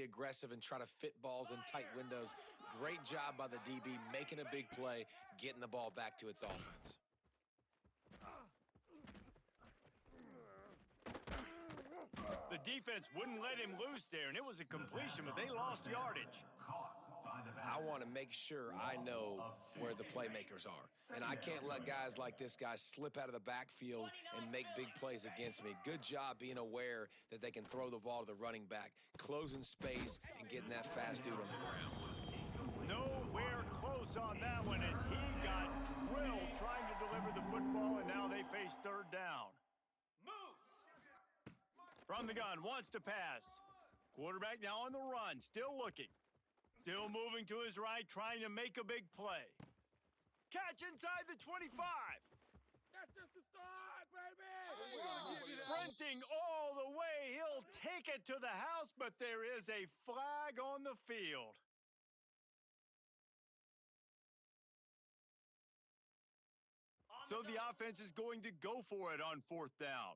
aggressive and try to fit balls in tight windows. Great job by the DB, making a big play, getting the ball back to its offense. The defense wouldn't let him loose there, and it was a completion, but they lost yardage. I want to make sure I know where the playmakers are. And I can't let guys like this guy slip out of the backfield and make big plays against me. Good job being aware that they can throw the ball to the running back, closing space, and getting that fast dude on the ground. Nowhere close on that one as he got drilled trying to deliver the football, and now they face third down. Moves! From the gun, wants to pass. Quarterback now on the run, still looking. Still moving to his right, trying to make a big play. Catch inside the 25. That's just the start, baby! Sprinting all the way, he'll take it to the house, but there is a flag on the field. So the offense is going to go for it on fourth down.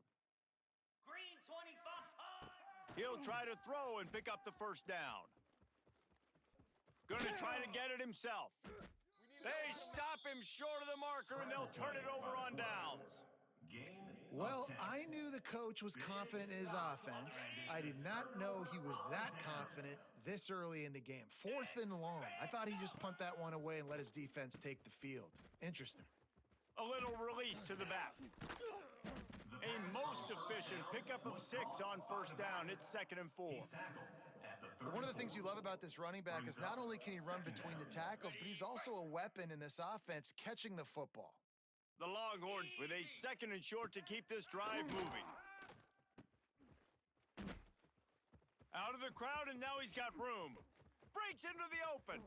Green 25. He'll try to throw and pick up the first down. Going to try to get it himself. They stop him short of the marker, and they'll turn it over on downs. Well, I knew the coach was confident in his offense. I did not know he was that confident this early in the game. 4th and long. I thought he'd just punt that one away and let his defense take the field. Interesting. A little release to the back. A most efficient pickup of 6 on first down. It's 2nd and 4. But one of the things you love about this running back is not only can he run between the tackles, but he's also a weapon in this offense catching the football. The Longhorns with a 2nd and short to keep this drive moving. Out of the crowd, and now he's got room. Breaks into the open.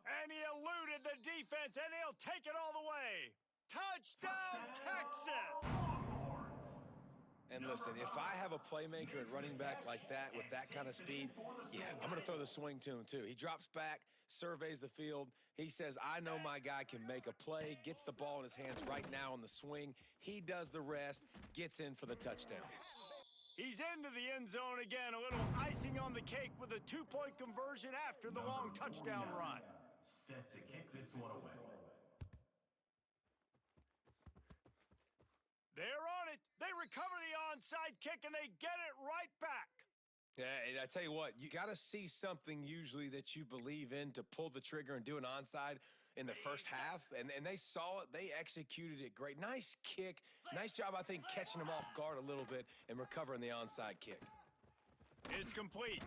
And he eluded the defense, and he'll take it all the way. Touchdown, Texas! And listen, if I have a playmaker at running back like that with that kind of speed, yeah, I'm going to throw the swing to him too. He drops back, surveys the field. He says, I know my guy can make a play, gets the ball in his hands right now on the swing. He does the rest, gets in for the touchdown. He's into the end zone again, a little icing on the cake with a 2-point conversion after the long touchdown run. Set to kick this one away. They're on it. They recover the onside kick, and they get it right back. Yeah, and I tell you what, you got to see something usually that you believe in to pull the trigger and do an onside in the first half, and they saw it. They executed it great. Nice kick. Nice job, I think, catching them off guard a little bit and recovering the onside kick. It's complete.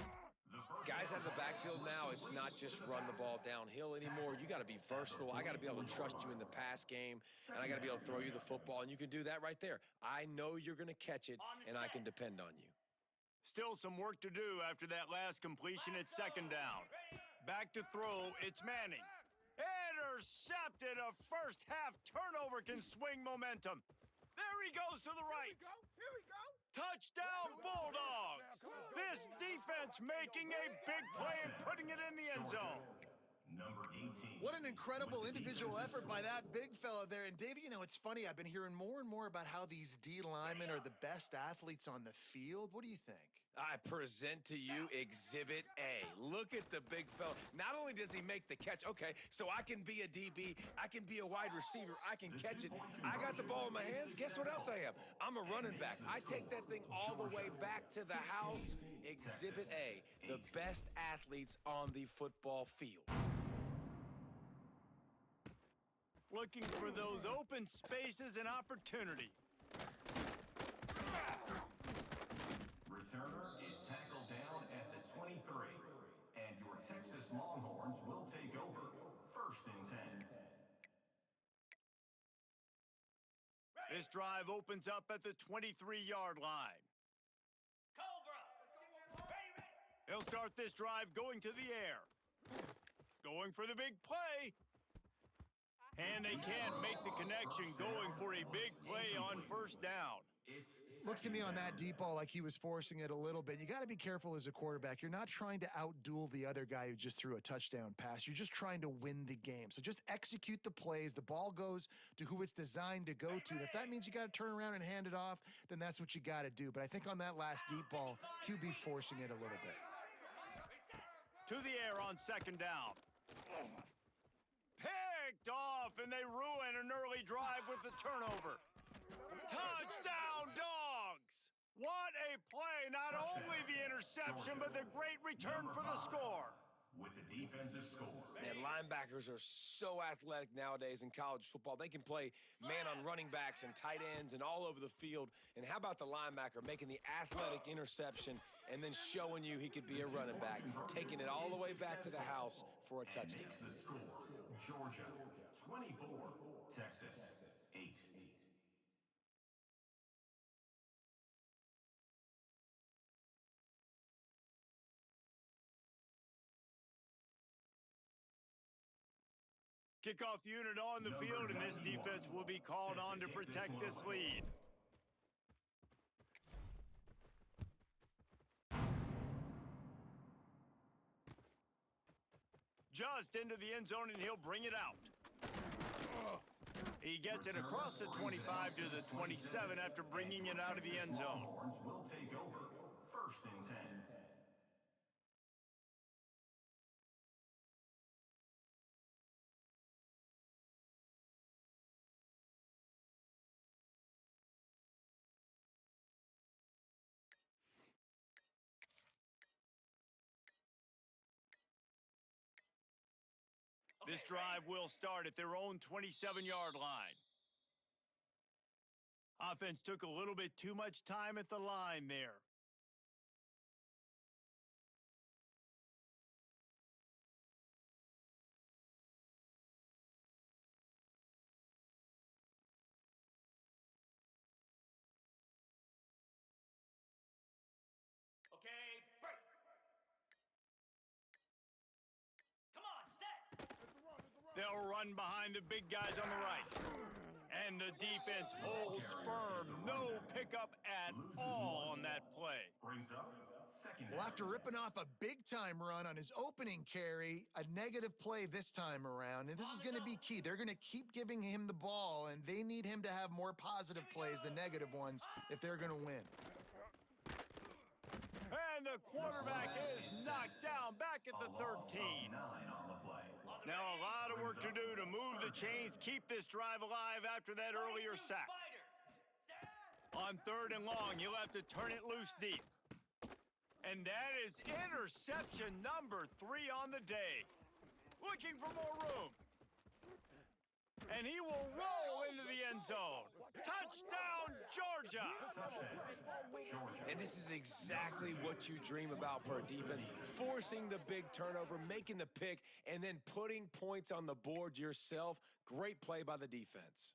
Guys out of the backfield now, it's not just run the ball downhill anymore. You got to be versatile. I got to be able to trust you in the pass game, and I got to be able to throw you the football, and you can do that right there. I know you're going to catch it, and I can depend on you. Still some work to do after that last completion. It's 2nd down. Back to throw. It's Manning. Intercepted. A first half turnover can swing momentum. There he goes to the right. Here we go. Touchdown, Bulldogs! This defense making a big play and putting it in the end zone. Number 18. What an incredible individual effort by that big fella there. And, Davey, you know, it's funny. I've been hearing more and more about how these D linemen are the best athletes on the field. What do you think? I present to you Exhibit A. Look at the big fella. Not only does he make the catch, okay, so I can be a DB, I can be a wide receiver, I can catch it. I got the ball in my hands. Guess what else I am? I'm a running back. I take that thing all the way back to the house. Exhibit A, the best athletes on the football field. Looking for those open spaces and opportunity. Returner is tackled down at the 23. And your Texas Longhorns will take over 1st and 10. This drive opens up at the 23-yard line. Cobra! Baby! He'll start this drive going to the air. Going for the big play. And they can't make the connection, going for a big play on first down. Looked to me on that deep ball like he was forcing it a little bit. You got to be careful as a quarterback. You're not trying to outduel the other guy who just threw a touchdown pass. You're just trying to win the game. So just execute the plays. The ball goes to who it's designed to go to. And if that means you got to turn around and hand it off, then that's what you got to do. But I think on that last deep ball, QB forcing it a little bit. To the air on second down. Picked off, and they ruin an early drive with the turnover. Touchdown, Dogs! What a play! Not only the interception, but the great return for the score. With the defensive score. Man, linebackers are so athletic nowadays in college football. They can play man on running backs and tight ends and all over the field. And how about the linebacker making the athletic interception and then showing you he could be a running back, taking it all the way back to the house for a touchdown. Makes the score. Georgia 24, Texas 8. Kickoff unit on the field, and this defense will be called on to protect this lead. Just into the end zone, and he'll bring it out. He gets it across the 25 to the 27 after bringing it out of the end zone. Longhorns will take over. First and 10. This drive will start at their own 27-yard line. Offense took a little bit too much time at the line there. Okay, break. Come on, set. They'll run behind the big guys on the right. And the defense holds firm. No pickup at all on that play. Brings up second. Well, after ripping off a big-time run on his opening carry, a negative play this time around, and this is going to be key. They're going to keep giving him the ball, and they need him to have more positive plays than negative ones if they're going to win. And the quarterback is knocked down back at the 13. 9 on the play. Now a lot of work to do to move the chains, keep this drive alive after that earlier sack. Spider. Set. On third and long, you'll have to turn it loose deep. And that is interception number 3 on the day. Looking for more room. And he will roll into the end zone. Touchdown, Georgia! And this is exactly what you dream about for a defense. Forcing the big turnover, making the pick, and then putting points on the board yourself. Great play by the defense.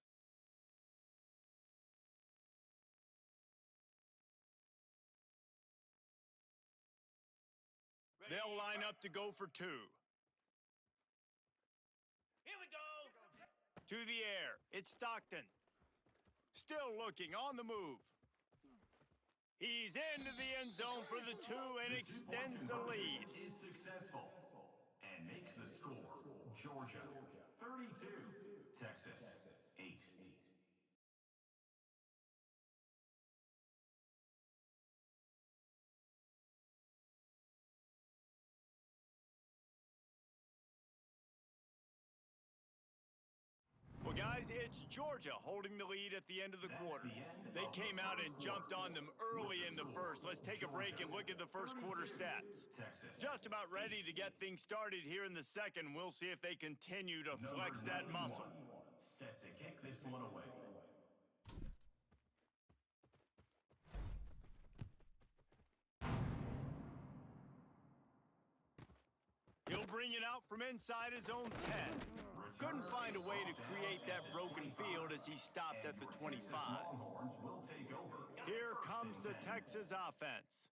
They'll line up to go for 2. Here we go. To the air, it's Stockton. Still looking, on the move. He's into the end zone for the 2 and extends the lead. Is successful and makes the score. Georgia 32, Texas 8. Well, guys, it's Georgia holding the lead at the end of the quarter. They came out and jumped on them early in the first. Let's take a break and look at the first quarter stats. Just about ready to get things started here in the second. We'll see if they continue to flex that muscle. Set to kick this one away. He'll bring it out from inside his own 10. Couldn't find a way to create that broken field as he stopped at the 25. Longhorns will take over. Here comes the Texas offense.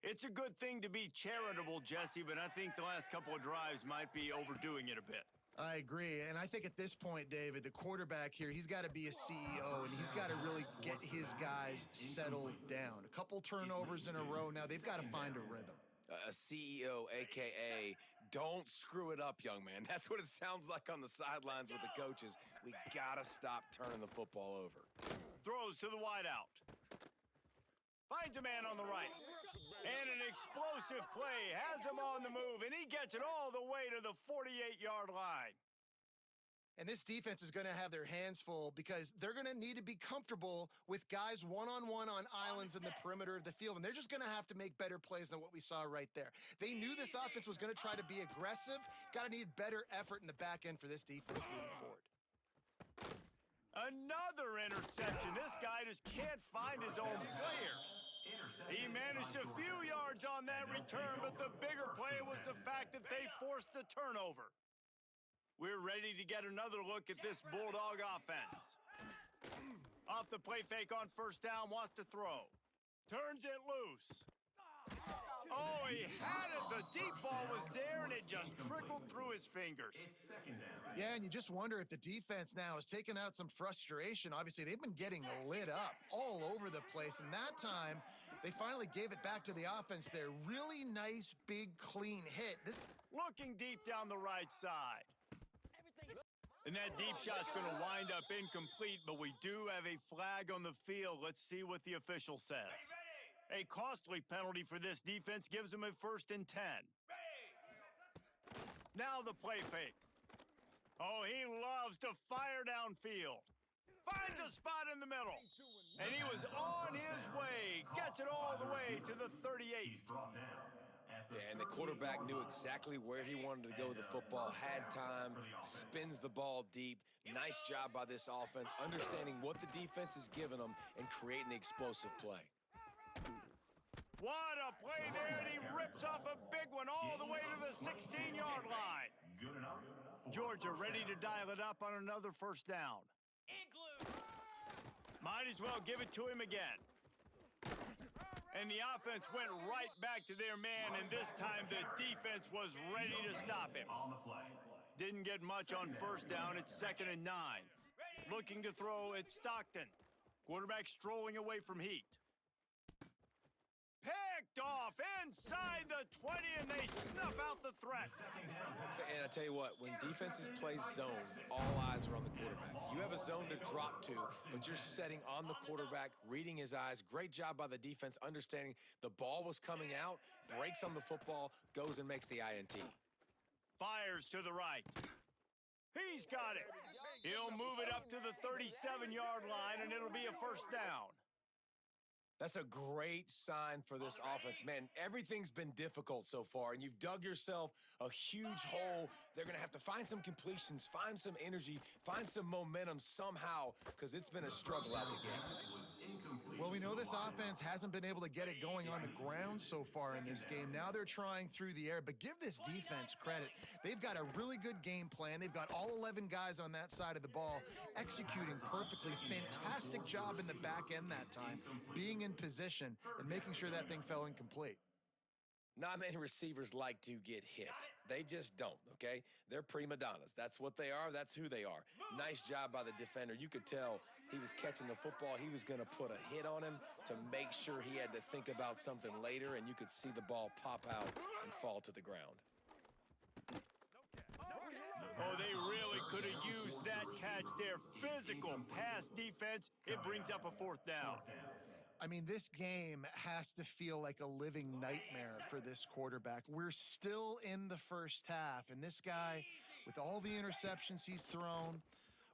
It's a good thing to be charitable, Jesse, but I think the last couple of drives might be overdoing it a bit. I agree, and I think at this point, David, the quarterback here, he's got to be a CEO, and he's got to really get his guys settled down. A couple turnovers in a row now, they've got to find a rhythm. A CEO, a.k.a. don't screw it up, young man. That's what it sounds like on the sidelines with the coaches. We got to stop turning the football over. Throws to the wideout. Finds a man on the right. And an explosive play has him on the move, and he gets it all the way to the 48-yard line. And this defense is going to have their hands full because they're going to need to be comfortable with guys one-on-one on islands in the perimeter of the field. And they're just going to have to make better plays than what we saw right there. They knew this offense was going to try to be aggressive. Got to need better effort in the back end for this defense moving forward. Another interception. This guy just can't find his own players. He managed a few yards on that return, but the bigger play was the fact that they forced the turnover. We're ready to get another look at this Bulldog offense. Off the play fake on first down, wants to throw. Turns it loose. Oh, he had it. The deep ball was there, and it just trickled through his fingers. Yeah, and you just wonder if the defense now is taking out some frustration. Obviously, they've been getting lit up all over the place, and that time, they finally gave it back to the offense there. Really nice, big, clean hit. Looking deep down the right side. And that deep shot's going to wind up incomplete, but we do have a flag on the field. Let's see what the official says. A costly penalty for this defense gives them a 1st and 10. Now the play fake. Oh, he loves to fire downfield. Finds a spot in the middle. And he was on his way. Gets it all the way to the 38. Yeah, and the quarterback knew exactly where he wanted to go with the football, had time, spins the ball deep. Nice job by this offense, understanding what the defense is giving them and creating the explosive play. What a play there, and he rips off a big one all the way to the 16-yard line. Georgia ready to dial it up on another first down. Might as well give it to him again. And the offense went right back to their man, and this time the defense was ready to stop him. Didn't get much on first down. It's 2nd and 9. Looking to throw, it's Stockton. Quarterback strolling away from Heat. Picked off inside the 20, and they snuff out the threat. And I tell you what, when defenses play zone, all eyes are on the quarterback. You have a zone to drop to, but you're setting on the quarterback, reading his eyes. Great job by the defense, understanding the ball was coming out, breaks on the football, goes and makes the INT. Fires to the right. He's got it. He'll move it up to the 37-yard line, and it'll be a first down. That's a great sign for this offense. Man, everything's been difficult so far, and you've dug yourself a huge hole. They're going to have to find some completions, find some energy, find some momentum somehow, because it's been a struggle out the gates. Well, we know this offense hasn't been able to get it going on the ground so far in this game. Now they're trying through the air, but give this defense credit. They've got a really good game plan. They've got all 11 guys on that side of the ball executing perfectly. Fantastic job in the back end that time, being in position and making sure that thing fell incomplete. Not many receivers like to get hit. They just don't, okay? They're prima donnas. That's what they are. That's who they are. Nice job by the defender. You could tell he was catching the football. He was going to put a hit on him to make sure he had to think about something later, and you could see the ball pop out and fall to the ground. Oh, they really could have used that catch there. Physical pass defense. It brings up a 4th down. I mean, this game has to feel like a living nightmare for this quarterback. We're still in the first half, and this guy, with all the interceptions he's thrown,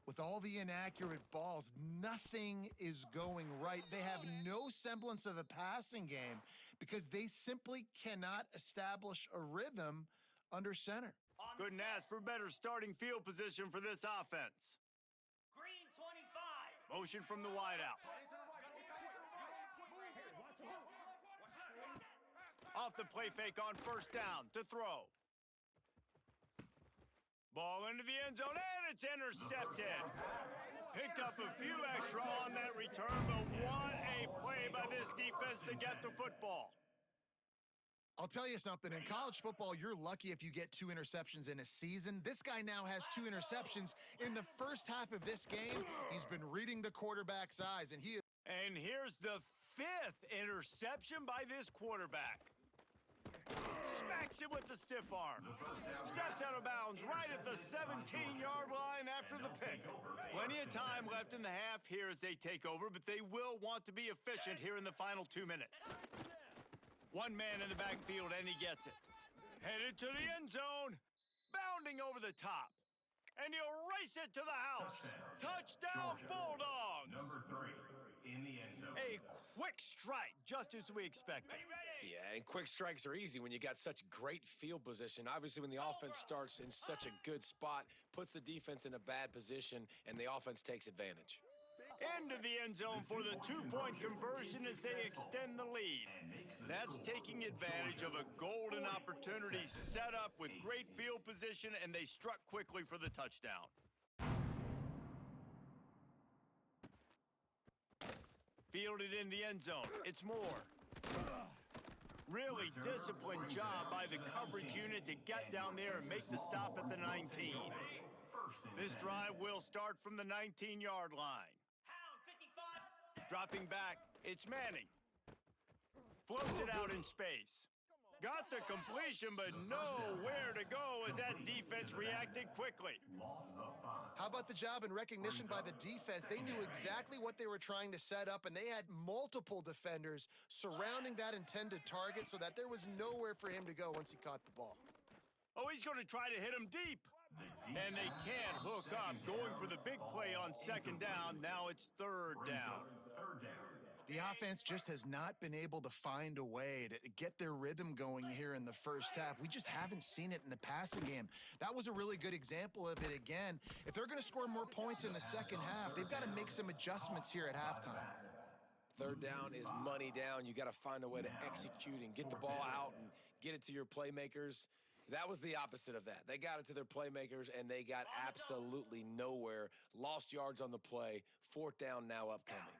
with all the inaccurate balls, nothing is going right. They have no semblance of a passing game because they simply cannot establish a rhythm under center. Couldn't ask for better starting field position for this offense. Green 25. Motion from the wideout. Off the play fake on first down to throw. Ball into the end zone, and it's intercepted. Picked up a few extra on that return, but what a play by this defense to get the football. I'll tell you something. In college football, you're lucky if you get 2 interceptions in a season. This guy now has 2 interceptions in the first half of this game. He's been reading the quarterback's eyes, and he is. And here's the 5th interception by this quarterback. Smacks it with the stiff arm. Steps out of bounds right at the 17-yard line after the pick. Plenty of time left in the half here as they take over, but they will want to be efficient here in the final 2 minutes. One man in the backfield, and he gets it. Headed to the end zone. Bounding over the top. And he'll race it to the house. Touchdown, Bulldogs! Number 3 in the end zone. A quick strike, just as we expected. Yeah, and quick strikes are easy when you got such great field position. Obviously, when the offense starts in such a good spot, puts the defense in a bad position, and the offense takes advantage. Into the end zone for the two-point conversion as they extend the lead. That's taking advantage of a golden opportunity set up with great field position, and they struck quickly for the touchdown. Fielded in the end zone. It's Moore. Really disciplined job by the coverage unit to get down there and make the stop at the 19. This drive will start from the 19-yard line. Dropping back, it's Manning. Floats it out in space. Got the completion, but nowhere to go as that defense reacted quickly. How about the job and recognition by the defense? They knew exactly what they were trying to set up, and they had multiple defenders surrounding that intended target so that there was nowhere for him to go once he caught the ball. Oh, he's going to try to hit him deep. And they can't hook up, going for the big play on second down. Now it's third down. The offense just has not been able to find a way to get their rhythm going here in the first half. We just haven't seen it in the passing game. That was a really good example of it again. If they're going to score more points in the second half, they've got to make some adjustments here at halftime. Third down is money down. You got to find a way to execute and get the ball out and get it to your playmakers. That was the opposite of that. They got it to their playmakers, and they got absolutely nowhere. Lost yards on the play. Fourth down now upcoming.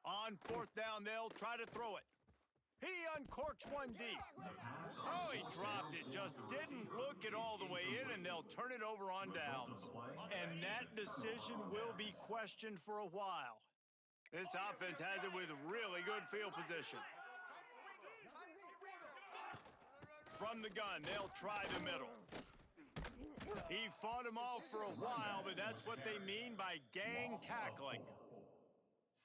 On fourth down, they'll try to throw it. He uncorks one deep. Oh, he dropped it. Just didn't look it all the way in, and they'll turn it over on downs. And that decision will be questioned for a while. This offense has it with really good field position. From the gun, they'll try the middle. He fought him off for a while, but that's what they mean by gang tackling.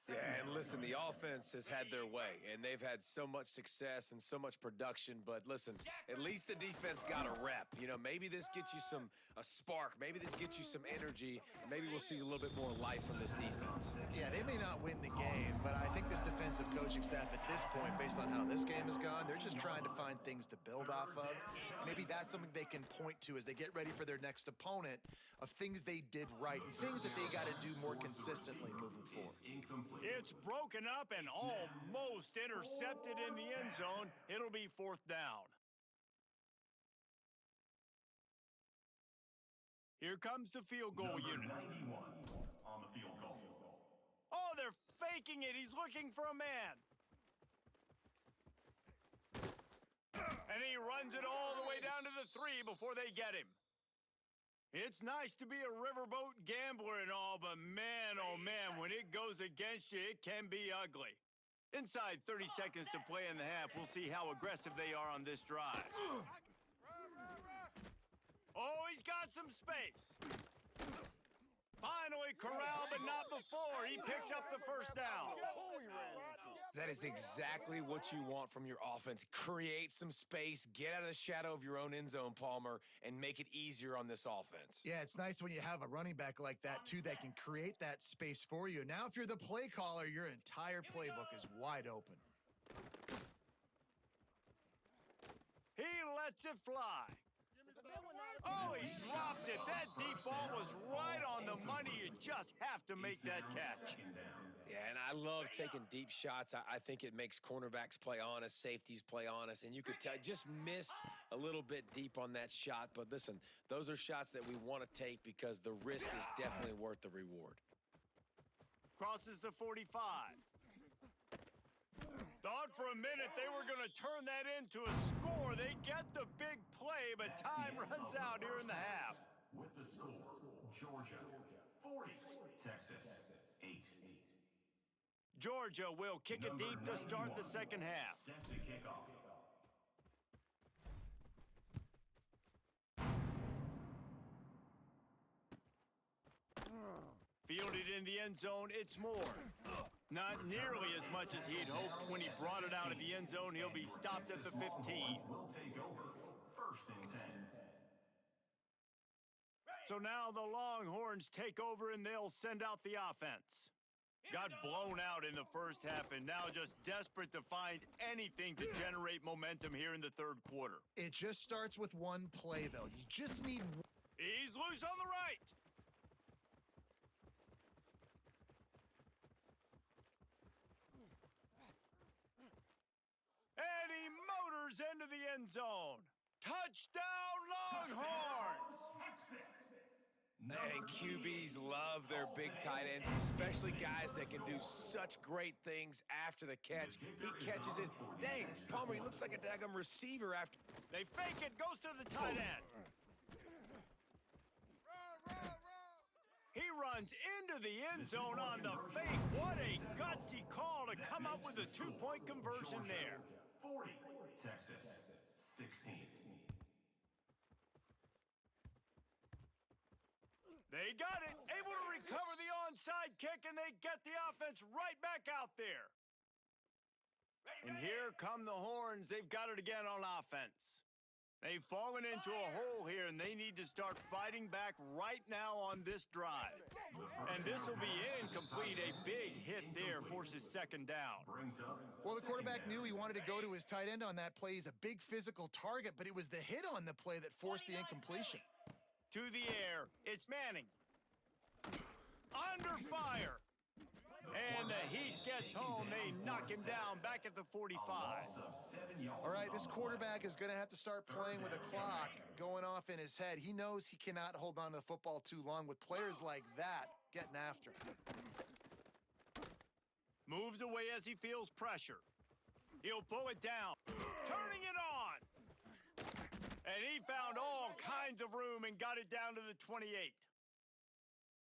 Yeah, and listen, the offense has had their way, and they've had so much success and so much production, but listen, at least the defense got a rep. You know, maybe this gets you a spark. Maybe this gets you some energy, and maybe we'll see a little bit more life from this defense. Yeah, they may not win the game, but I think this defensive coaching staff at this point, based on how this game has gone, they're just trying to find things to build off of. Maybe that's something they can point to as they get ready for their next opponent, of things they did right and things that they got to do more consistently moving forward. It's broken up and almost intercepted in the end zone. It'll be fourth down. Here comes the field goal unit. 91 on the field goal. Oh, they're faking it. He's looking for a man. And he runs it all the way down to the 3 before they get him. It's nice to be a riverboat gambler and all, but man, oh man, when it goes against you, it can be ugly. Inside 30 seconds to play in the half, we'll see how aggressive they are on this drive. Oh, he's got some space. Finally corralled, but not before. He picked up the first down. That is exactly what you want from your offense. Create some space, get out of the shadow of your own end zone, Palmer, and make it easier on this offense. Yeah, it's nice when you have a running back like that, too, that can create that space for you. Now, if you're the play caller, your entire playbook is wide open. He lets it fly. Oh, he dropped it. That deep ball was right on the money. You just have to make that catch. Yeah, and I love taking deep shots. I think it makes cornerbacks play honest, safeties play honest, and you could tell just missed a little bit deep on that shot. But listen, those are shots that we want to take because the risk is definitely worth the reward. Crosses the 45. Thought for a minute they were going to turn that into a score. They get the big play, but time runs out here in the half. With the score, Georgia 40, Texas 8. Georgia will kick it deep to start the second half. Set to kick off. Fielded in the end zone, it's Moore. Not nearly as much as he'd hoped when he brought it out of the end zone. He'll be stopped at the 15. Will take over. First and 10. So now the Longhorns take over and they'll send out the offense. Got blown out in the first half and now just desperate to find anything to generate momentum here in the third quarter. It just starts with one play, though. You just need... He's loose on the right. And he motors into the end zone. Touchdown, Longhorns! And QBs love their big tight ends, especially guys that can do such great things after the catch. He catches it. Dang, Palmer, he looks like a daggum receiver after. They fake it, goes to the tight end. He runs into the end zone on the fake. What a gutsy call to come up with a two-point conversion there. 40. Texas 16. They got it, able to recover the onside kick, and they get the offense right back out there. And here come the Horns. They've got it again on offense. They've fallen into a hole here, and they need to start fighting back right now on this drive. And this will be incomplete. A big hit there forces second down. Well, the quarterback knew he wanted to go to his tight end on that play. He's a big physical target, but it was the hit on the play that forced the incompletion. To the air, it's Manning. Under fire. And the Heat gets home. They knock him down back at the 45. All right, this quarterback is going to have to start playing with a clock going off in his head. He knows he cannot hold on to the football too long with players like that getting after him. Moves away as he feels pressure. He'll pull it down. Turning it on. And he found all kinds of room and got it down to the 28.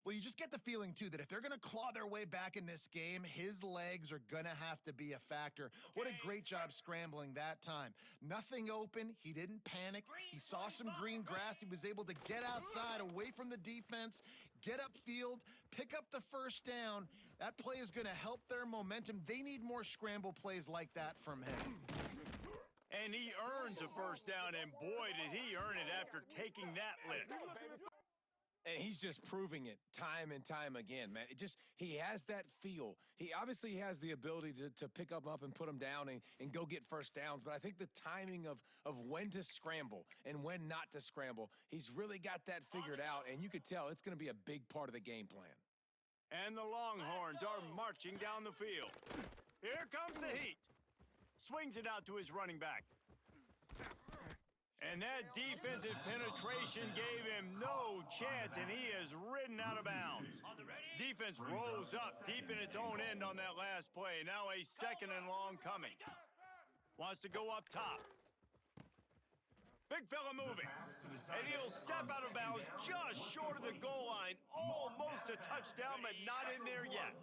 Well, you just get the feeling, too, that if they're going to claw their way back in this game, his legs are going to have to be a factor. What a great job scrambling that time. Nothing open. He didn't panic. He saw some green grass. He was able to get outside, away from the defense, get upfield, pick up the first down. That play is going to help their momentum. They need more scramble plays like that from him. And he earns a first down, and boy, did he earn it after taking that lick. And he's just proving it time and time again, man. He has that feel. He obviously has the ability to pick up and put them down and go get first downs. But I think the timing of when to scramble and when not to scramble, he's really got that figured out. And you could tell it's going to be a big part of the game plan. And the Longhorns are marching down the field. Here comes the Heat. Swings it out to his running back. And that defensive penetration gave him no chance, and he is ridden out of bounds. Defense rose up deep in its own end on that last play. Now a second and long coming. Wants to go up top. Big fella moving. And he'll step out of bounds just short of the goal line. Almost a touchdown, but not in there yet.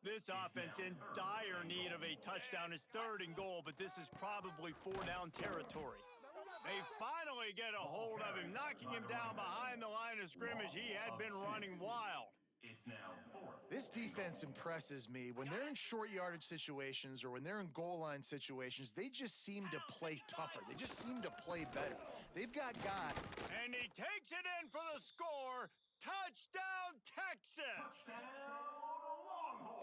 This offense in dire need of a touchdown. Is third and goal, but this is probably 4-down territory. They finally get a hold of him, knocking him down behind the line of scrimmage. He had been running wild. It's now fourth. This defense impresses me. When they're in short yardage situations or when they're in goal line situations, they just seem to play tougher. They just seem to play better. They've got guys. And he takes it in for the score. Touchdown, Texas!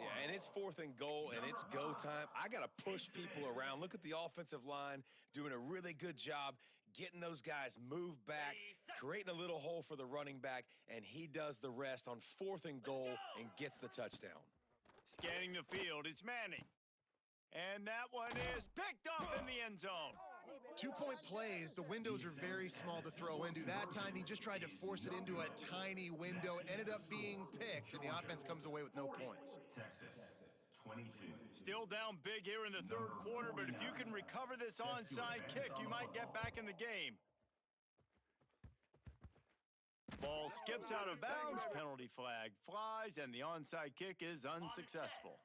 Yeah, and it's fourth and goal, and it's go time. I got to push people around. Look at the offensive line doing a really good job getting those guys moved back, creating a little hole for the running back, and he does the rest on fourth and goal and gets the touchdown. Scanning the field, it's Manning. And that one is picked off in the end zone. 2-point plays, the windows are very small to throw into. That time, he just tried to force it into a tiny window. It ended up being picked, and the offense comes away with no points. Texas 22. Still down big here in the third quarter, but if you can recover this onside kick, you might get back in the game. Ball skips out of bounds, penalty flag flies, and the onside kick is unsuccessful.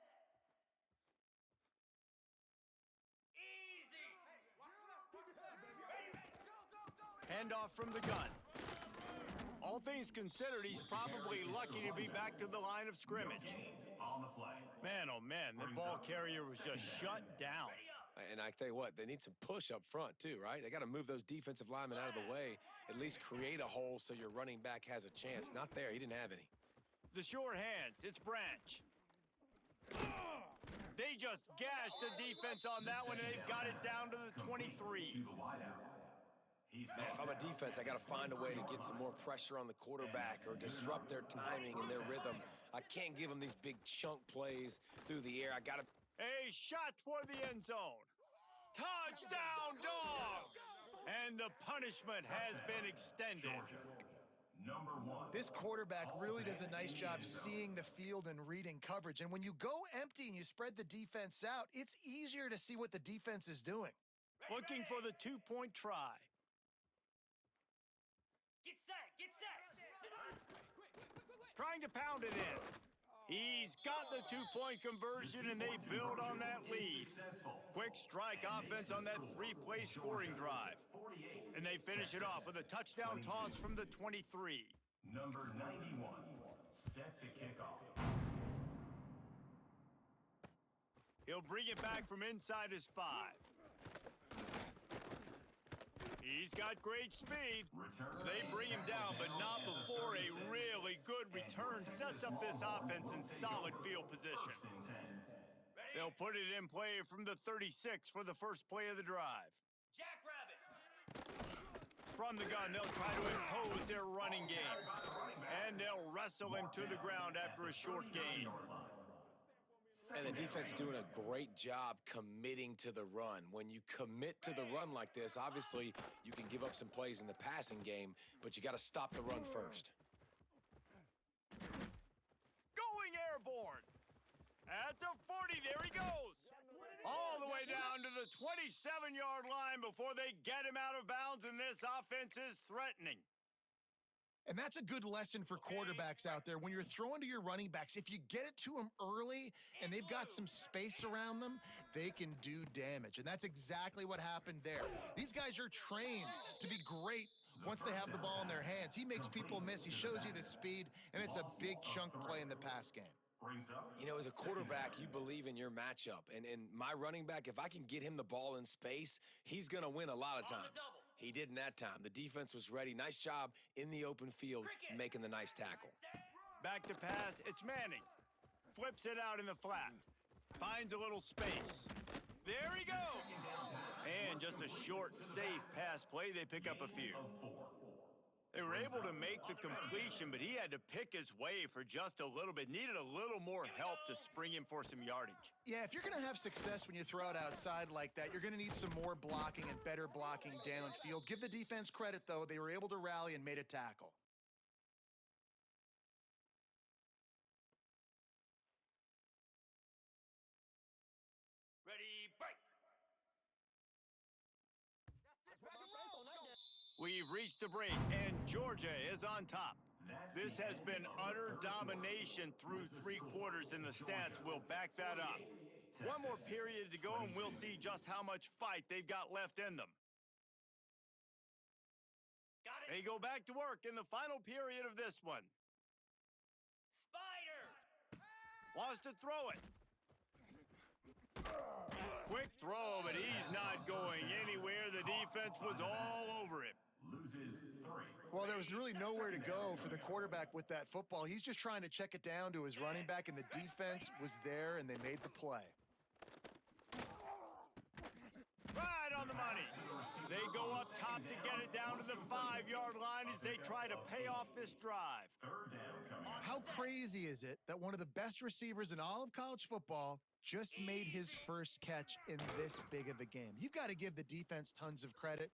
Handoff from the gun. All things considered, he's probably lucky to be back to the line of scrimmage. On the play. Man, oh man, the ball carrier was just shut down. And I tell you what, they need some push up front too, right? They got to move those defensive linemen out of the way, at least create a hole so your running back has a chance. Not there. He didn't have any. The short hands, it's Branch. They just gashed the defense on that one, and they've got it down to the 23. Man, if I'm a defense, I got to find a way to get some more pressure on the quarterback or disrupt their timing and their rhythm. I can't give them these big chunk plays through the air. I got to... A shot toward the end zone. Touchdown, Dogs! And the punishment has been extended. This quarterback really does a nice job seeing the field and reading coverage. And when you go empty and you spread the defense out, it's easier to see what the defense is doing. Looking for the two-point try. Get set, get set. Trying to pound it in. He's got the two-point conversion, and they build on that lead. Quick strike offense on that three-play scoring drive. And they finish it off with a touchdown toss from the 23. Number 91, set to kick off. He'll bring it back from inside his 5. He's got great speed. They bring him down, but not before a really good return sets up this offense in solid field position. They'll put it in play from the 36 for the first play of the drive. Jackrabbit. From the gun, they'll try to impose their running game. And they'll wrestle him to the ground after a short gain. And the defense doing a great job committing to the run. When you commit to the run like this, obviously you can give up some plays in the passing game, but you got to stop the run first. Going airborne. At the 40, there he goes. All the way down to the 27-yard line before they get him out of bounds, and this offense is threatening. And that's a good lesson for quarterbacks out there. When you're throwing to your running backs, if you get it to them early and they've got some space around them, they can do damage. And that's exactly what happened there. These guys are trained to be great once they have the ball in their hands. He makes people miss. He shows you the speed, and it's a big chunk play in the pass game. You know, as a quarterback, you believe in your matchup. And my running back, if I can get him the ball in space, he's going to win a lot of times. He did in that time. The defense was ready. Nice job in the open field making the nice tackle. Back to pass, it's Manning. Flips it out in the flat. Finds a little space. There he goes! And just a short, safe pass play, they pick up a few. They were able to make the completion, but he had to pick his way for just a little bit. Needed a little more help to spring him for some yardage. Yeah, if you're going to have success when you throw it outside like that, you're going to need some more blocking and better blocking downfield. Give the defense credit, though. They were able to rally and made a tackle. Ready, break. We've reached the break, and Georgia is on top. This has been utter domination through 3 quarters, and the stats will back that up. One more period to go, and we'll see just how much fight they've got left in them. Got it. They go back to work in the final period of this one. Spider. Wants to throw it. Quick throw, but he's not going anywhere. The defense was all over him. Well, there was really nowhere to go for the quarterback with that football. He's just trying to check it down to his running back, and the defense was there, and they made the play. Right on the money. They go up top to get it down to the 5-yard line as they try to pay off this drive. How crazy is it that one of the best receivers in all of college football just made his first catch in this big of a game? You've got to give the defense tons of credit.